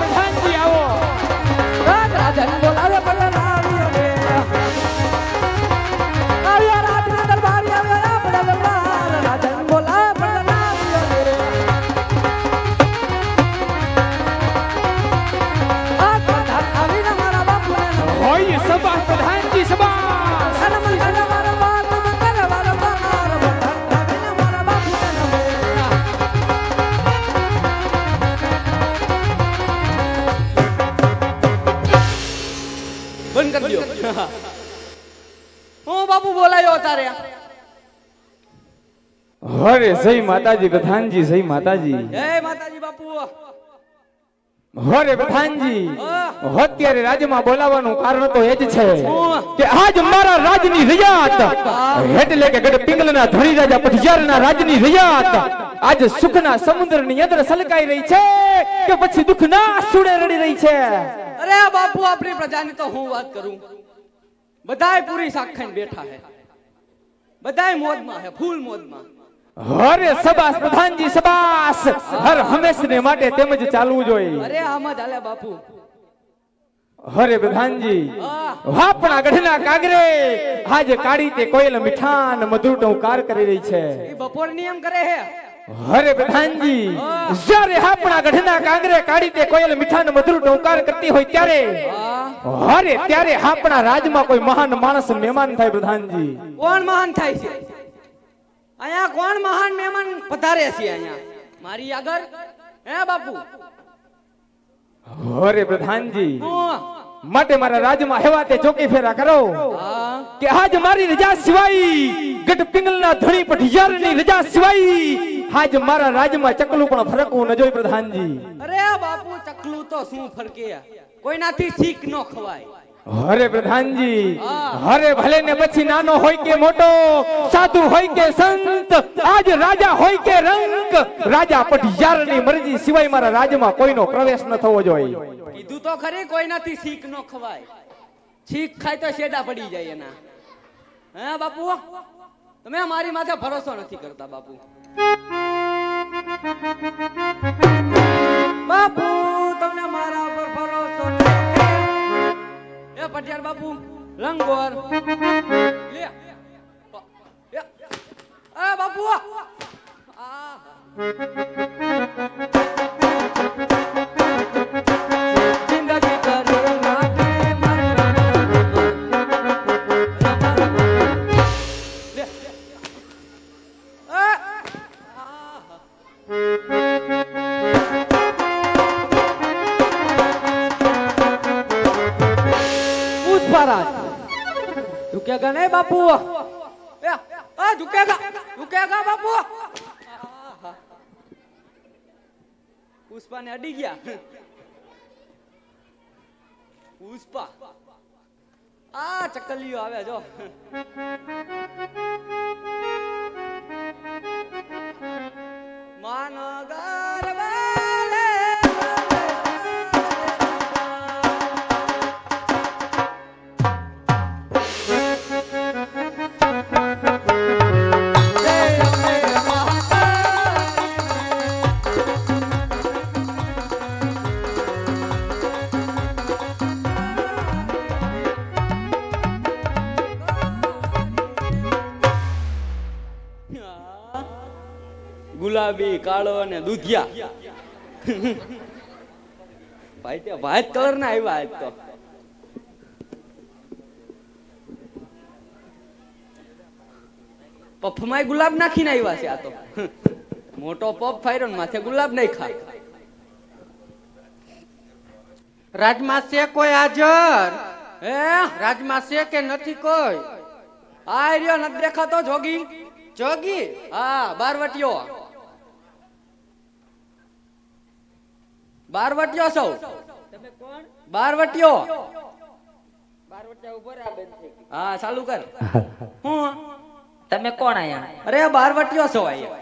પ્રધાનજી આવો રાજન બોલાવે પણ આવ્યા રાતના દરબારી આવ્યા આપણા દરબાર રાજન બોલાવે પણ આવીને મારા બાપુ હોય સભા પ્રધાનજી સભા બંધ કરી દો હું બાપુ બોલાયો તારે હરે જય માતાજી પ્રધાનજી જય માતાજી જય માતાજી બાપુ હરે પ્રધાનજી અત્યારે રાજ્યમાં બોલાવાનું કારણ તો એ જ છે કે આજ મારા રાજની રિયાત એટલે કે ગઢ પિંગલના ધણી રાજા પઠિયારના રાજની રિયાત આજ સુખના સમુદ્રની અંદર સલકાઈ રહી છે કે પછી દુઃખના આંસુડે રડી રહી છે. અરે બાપુ આપણી પ્રજાની તો હું વાત કરું બધાય પૂરી સાખાઈને બેઠા હે બધાય મોજમાં હે ફૂલ મોજમાં. હરે સબાસ પ્રધાનજી સબાસ હર હંમેશને માટે તેમજ ચાલવું જોઈએ. અરે આમ જ હાલે બાપુ. હરે પ્રધાનજી વાપણા ગઢના કાગરે આજે કાળી તે કોયલ મીઠાન મધુર ટંકાર કરી રહી છે. એ બપોર નિયમ કરે હે. હરે પ્રધાનજી જ્યારે આપણા ગઢના કાંગરે કાળી તે કોયલ મીઠાન મધુર ટંકાર કરતી હોય ત્યારે હરે ત્યારે આપણા રાજમાં કોઈ મહાન માણસ મહેમાન થાય. પ્રધાનજી કોણ મહાન થાય છે અહીંયા? કોણ મહાન મહેમાન પધારે છે અહીંયા મારી આગળ હે બાપુ? હરે પ્રધાનજી માટે મારા રાજમાં હેવા તે ચોકી ફેરા કરો કે આજ મારી રજા સિવાય ગઢ પિંગલના ધણી પઠિયારની રજા સિવાય આજ મારા રાજમાં ચકલું પણ ફરકવું ન જોઈ. પ્રધાનજી અરે બાપુ ચકલું તો શું ફરકે કોઈનાથી શીખ ન ખવાય. હરે પ્રધાનજી હરે ભલે ને પછી નાનો હોય કે મોટો સાધુ હોય કે સંત આજ રાજા હોય કે રંગ રાજા પઠિયારની મરજી સિવાય મારા રાજમાં કોઈનો પ્રવેશ ન થવો જોઈએ. કીધું તો ખરી કોઈનાથી શીખ ન ખવાય. શીખ ખાય તો શેડા પડી જાય એના. હે બાપુ તમે મારી માથે ભરોસો નથી કરતા બાપુ. બાપુ તમને મારા પર ભરોસો નથી. એ પટિયાર બાપુ લંગોર લે એ બાપુ જિંદગી કરે નાખે મારા લે झुकेगा नहीं बापू? झुकेगा झुकेगा बापू? पुष्पा ने अड़ी गया. पुष्पा आ चकलियो आवे जो मानो गरवाले ગુલાબી કાળો અને દૂધિયા ભાઈ તે વ્હાઈટ કલર ના આવ્યા આજ તો. પફમાં ગુલાબ નાખીને આવ્યા છે આ તો. મોટો પફ ફાયરો માથે ગુલાબ નહીં ખા. રાજમાં છે કોઈ હાજર? હે રાજમાં છે કે નથી કોઈ? આ રહ્યો નથી દેખાતો જોગી? જોગી? હા બારવટીયો. બારવટીયો સૌ. તમે કોણ? બારવટીયો. બારવટિયા ઉભો રે આ બેન થઈ. હા ચાલુ કર. હું તમે કોણ આયા? અરે બારવટીયો સૌ આયા.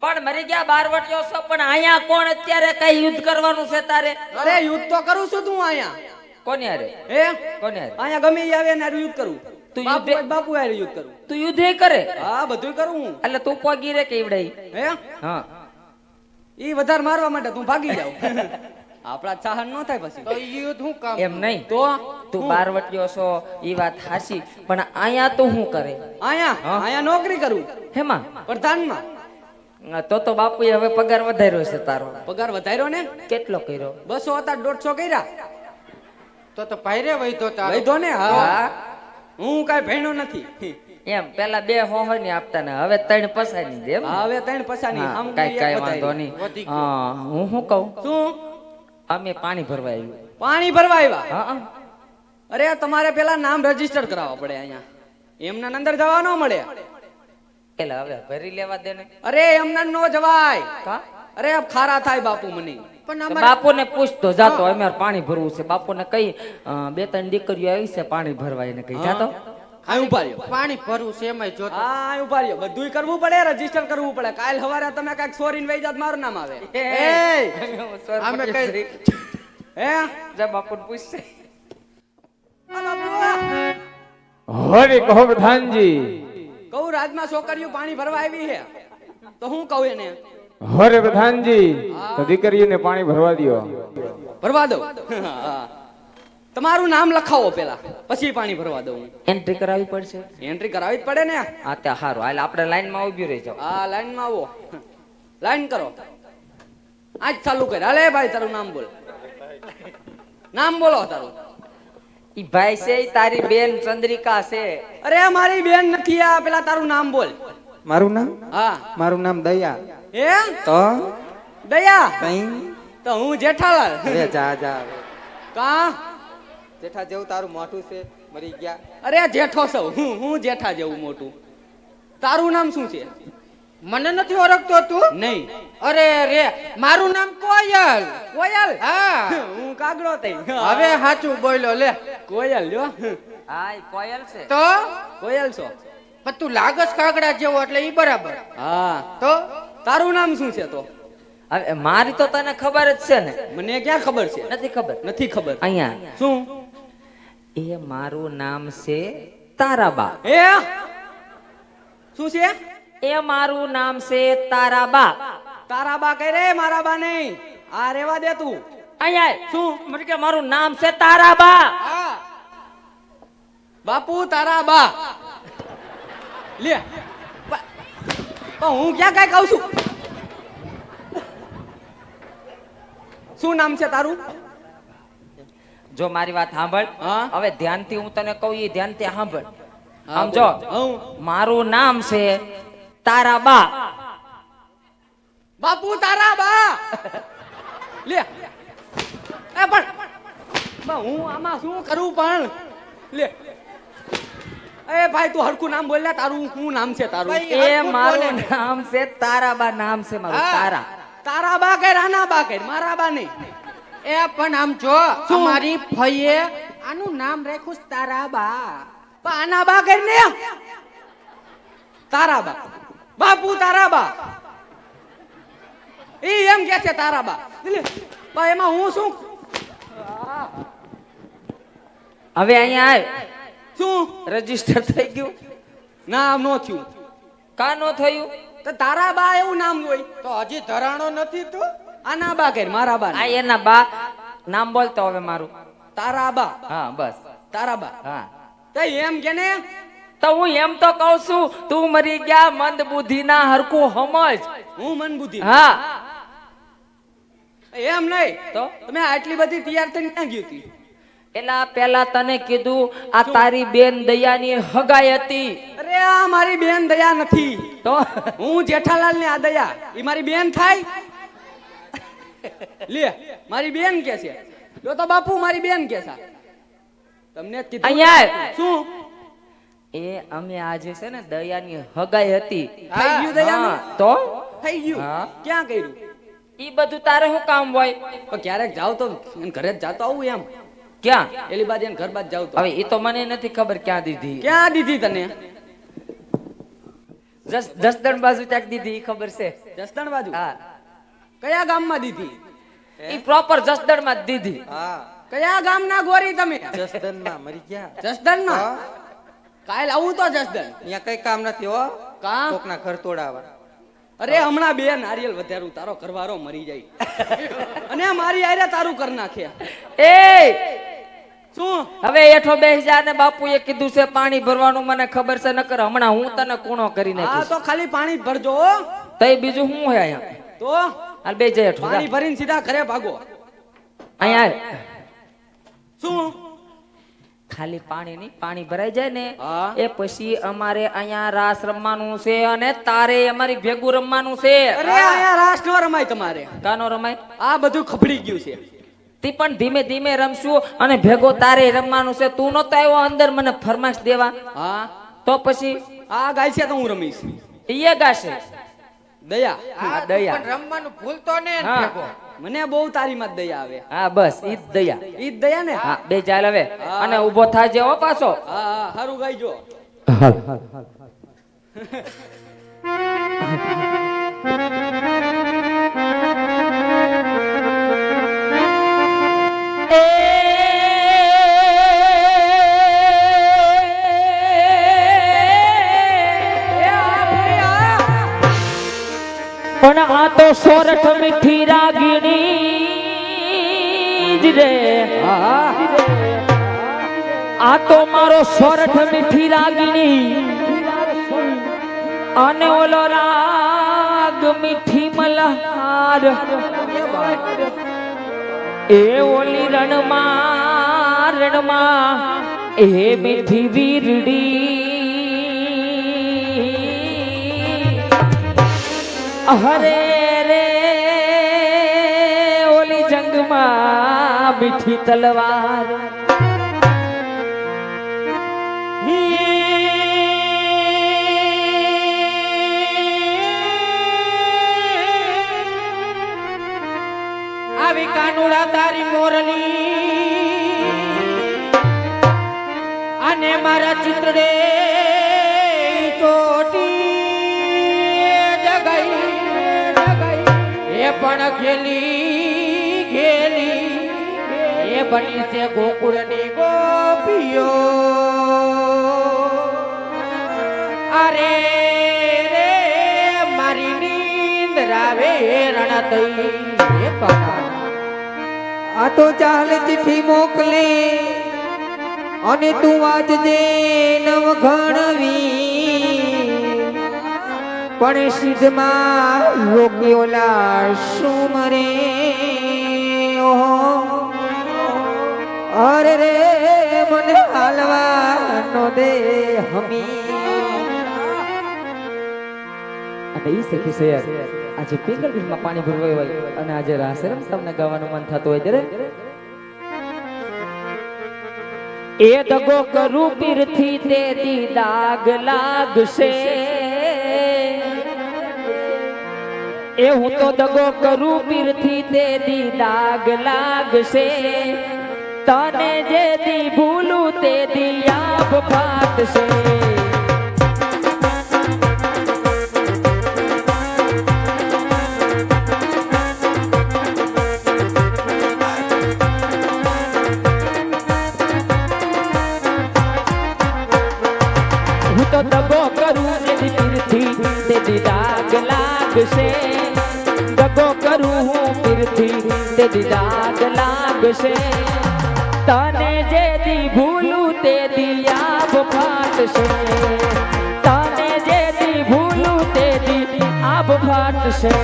પણ મરી ગયા બારવટિયો છો, પણ આયા કોણ? અત્યારે કઈ યુદ્ધ કરવાનું છે તારે? અરે યુદ્ધ તો કરું છું તું આયા. કોની હારે? હે કોની હારે? આયા ગમે ઈ આવે ને યુદ્ધ કરું. તું બાપુ યુદ્ધ બાપુ હારે યુદ્ધ કરું. તું યુદ્ધ કરે? હા બધું કરું હું. એટલે તું પોગી રે કે ઈવડાઈ? હે હા ઈ વધારે મારવા માટે તું ભાગી જાવ. આપણા ચાહન ન થાય પછી તો ઈ હું કામ એમ નહીં તો તું બારવટીયો છો ઈ વાત હાચી પણ અહીંયા તો શું કરે આયા હા? આયા નોકરી કરું હેમાં પ્રધાનમાં તો બાપુએ હવે પગાર વધાર્યો છે તારો પગાર વધાર્યો ને કેટલો કર્યો 200 હતા 150 કર્યા તો ભાઈરે વૈધો તારો વૈધો ને હા હા. હું કાઈ ભેણો નથી એમ પેલા 2 હોહો ની આપતા ને હવે 3 પસાની દે એમ ને? હા, હવે 3 પસાની હા, આમ કાંઈ કરી એક વાંધો વધારી. નહીં વધી હા, હું શું કહું શું અમે પાણી ભરવા આવ્યું પાણી ભરવા આવ્યા હા હા. અરે તમારે પેલા નામ રજીસ્ટર કરાવવા પડે અહીંયા એમના અંદર જવા ન મળે એટલે હવે ભરી લેવા દે ને અરે એમના નો જવાય કા? અરે ખારા થાય બાપુ મને પણ તો અમારે બાપુને પૂછતો જાતો અમારે પાણી ભરવું છે બાપુને કઈ 2-3 દીકરીઓ આવી છે પાણી ભરવા એને કઈ જાતો આ ઉભા રહ્યો પાણી ભરવું છે એમાંય જોતો હા ઉભા રહ્યો બધુંય કરવું પડે રજીસ્ટર કરવું પડે કાલ સવારે તમે કાંઈક ચોરીને વહી જાત મારું નામ આવે અમે કઈ હે જા બાપુને પૂછશે આ બાપુ હરે કહો પ્રધાનજી કહું રાજમાં છોકરીઓ પાણી ભરવા આવી છે તો હું કહું એને હરે પ્રધાનજી તો દીકરીઓને પાણી ભરવા દ્યો ભરવા દઉં હા. તમારું નામ લખાવો પેલા પછી પાણી ભરવા દઉં એન્ટ્રી કરાવવી પડશે એન્ટ્રી કરાવી જ પડે ને હા તે સારું હાલ આપણે લાઈન માં ઉભી રહી જાવ આ લાઈન માં આવો લાઈન કરો આજ ચાલુ કર હાલે ભાઈ તારું નામ બોલ નામ બોલો તારું ઈ ભાઈ છે ઈ તારી બેન ચંદ્રિકા છે અરે મારી બેન નથી આ પેલા તારું નામ બોલ મારું નામ હા મારું નામ દયા હે તો દયા કઈ તો હું જેઠાલાલ હવે જા જા હવે. કા જેઠા જેવું તારું મોઢું છે મરી ગયા અરે જેઠો સૌ હું જેઠા જેવું મોટું તારું નામ શું છે મને નથી ઓળખતો તું નહીં અરે રે મારું નામ કોયલ કોયલ હા હું કાગડો થઈ હવે સાચું બોલ્યો લે કોયલ લ્યો હા ઈ કોયલ છે તો કોયલ છો પણ તું લાગસ કાગડા જેવો એટલે ઈ બરાબર હા તો તારું નામ શું છે તો હવે મારી તો તને ખબર જ છે ને મને ક્યાં ખબર છે નથી ખબર નથી ખબર અહીંયા શું એ મારું નામ છે તારાબા હે શું છે એ મારું નામ છે તારાબા તારા બા કઈ રે મારા બા નહીં આ રેવા દે તું અહીંયા શું મને કે મારું નામ છે તારાબા હા બાપુ તારા બા લે પણ હું ક્યાં કઈ કહું છું શું નામ છે તારું જો મારી વાત સાંભળ હા. હવે ધ્યાનથી હું તને કહું એ ધ્યાનથી સાંભળ હા, આમ જો હું મારું નામ છે તારાબા બાપુ તારા બા લે એ પણ હું આમાં શું કરું પણ લે એ ભાઈ તું હરખું નામ બોલ ને તારું શું નામ છે તારું ભાઈ, એ હરખું મારું બોલે. નામ છે તારાબા નામ છે મારું હા. તારા તારા બા કે રાના બા કે મારા બા નહીં એ પણ આમ જો શું? અમારી ફઈએ આનું નામ રાખ્યું છે તારાબા પણ આના બા કે ને તારા બા બાપુ તારા બા ઈ એમ કે છે તારા બા લે, બા એમાં હું શું હવે અહીંયા આવ શું રજીસ્ટર થઈ ગયું નામ નો થયું કા નો થયું તો તારા બા એવું નામ હોય તો હજી ધરાણો નથી તું આના બા કે મારા બા આ નહીં. એના બા નામ બોલતો હવે મારું તારા બા હા બસ તારા બા હા તો એમ કે ને તો હું એમ તો કહું છું તું મરી ગયા મંદ બુદ્ધિ ના હરખું સમજ હું મન બુદ્ધિ હા એમ નહીં તો તમે આટલી બધી તૈયાર થઈને ક્યાં ગઈ હતી એલા પેલા તને કીધું આ તારી બેન દયાની હગાઈ હતી અરે આ મારી બેન દયા નથી તો હું જેઠાલાલ ની આ દયા ઈ મારી બેન થાય લે મારી બેન કે છે જો તો બાપુ મારી બેન કે છે તમને જ કીધું અહીંયા આવ. શું એ અમે આજે છે ને દયાની હગાઈ હતી થઈ ગયું દયા હા, તો થઈ ગયું હા. ક્યાં કર્યું ઈ બધું તારે શું કામ હોય પણ ક્યારેક જાવ તો એને ઘરે જ જાતો આવું એમ ક્યાં એલી બાજુ એને ઘર બાજ જાવ તો હવે એ તો મને નથી ખબર ક્યાં દીધી ક્યાં દીધી તને જસદણ બાજુ ક્યાંક દીધી ઈ ખબર છે જસદણ બાજુ હા કયા ગામમાં દીધી ઈ પ્રોપર જસદણ માં જ દીધી હા કયા ગામના ગોરી તમે જસદનમાં મરી ગયા જસદણ ના હા. કાલ આવું તો જસદણ અહીંયા કઈ કામ નથી હો કા કોકના ઘર તોડાવા અરે હમણાં બે નારિયેલ વધારું તારો ઘરવાળો મરી જાય અને મારી આયરા તારું કરી નાખે. એ શું હવે એઠો બેસી જા ને બાપુએ કીધું છે પાણી ભરવાનું મને ખબર છે નકર હમણાં હું તને કૂણો કરી આ નાખીશ. તો ખાલી પાણી જ ભરજો હો. તઈ બીજું શું હોય અહીંયા? તો હાલ બે જાય એઠો પાણી ભરીને સીધા ઘરે ભાગો. અહીંયા શું ખાલી પાણી નહીં, પાણી ભરાઈ જાય ને હા. એ પછી અમારે અહીંયા રાસ રમવાનું છે અને તારે અમારી ભેગું રમવાનું છે. અરે અહીંયા રાસ નો રમાય તમારે. કાનો રમાય? આ બધું ખપડી ગયું છે. તી પણ ધીમે ધીમે રમશું અને ભેગો તારે રમવાનું છે. તું નતો આવ્યો અંદર મને ફરમાઈશ દેવા, હા તો પછી આ ગાય છે તો હું રમીશ. ઈએ ગાશે. દયા હા, દયા. પણ રમવાનું ભૂલતો ને હા. ભેગો. મને બહુ તારી માં દયા આવે. હા બસ ઈ જ દયા. ઈ જ દયા ને. હા બે ચાલ હવે હા. અને ઊભો થાજે હો પાછો. હા હા હારું ગાઈજો. પણ આ તો સોરઠ મીઠી રાગીણી જ રે. આ તો મારો સોરઠ મીઠી રાગીણી અને ઓલો રાગ મીઠી મલ્હાર એ ઓલી રણમાં એ મીઠી વીરડી હરે રે ઓલી જંગમાં મીઠી તલવાર આવી કાનુડા તારી મોરલી અને મારા ચિત્રડે ચોટી જગાઈ એ પણ ઘેલી એ બની છે ગોકુળની ગોપીઓ. અરે રે મારી નીંદ રાવે રણતઈ આ તો ચાલ ચિઠ્ઠી મોકલે અને તું વાંચજે નવ ઘણવી પણ સિદ્ધમાં રોક્યોલા શું મરે અરે રે મને હાલવાનો દે હમી. અને ઈ સખી છે યાર આજે પિંગલ બીજમાં પાણી ભરવાય હોય અને આજે રાસ રમ તમને ગાવાનું મન થતું હોય ત્યારે એ દગો કરું પીરથી તેરી દાગ લાગશે એ હું તો દગો કરું પીરથી તેરી દાગ લાગશે તને જે દી ભૂલું તે દી આપ ફાટશે. તો દગો કરું તેથી દાગ લાગશે દગો કરું હું પીરથી તેથી દાગ લાગશે તને જે દી ભૂલું તે દી આપ ફાટશે તને જે દી ભૂલું તે દી આપ ફાટશે.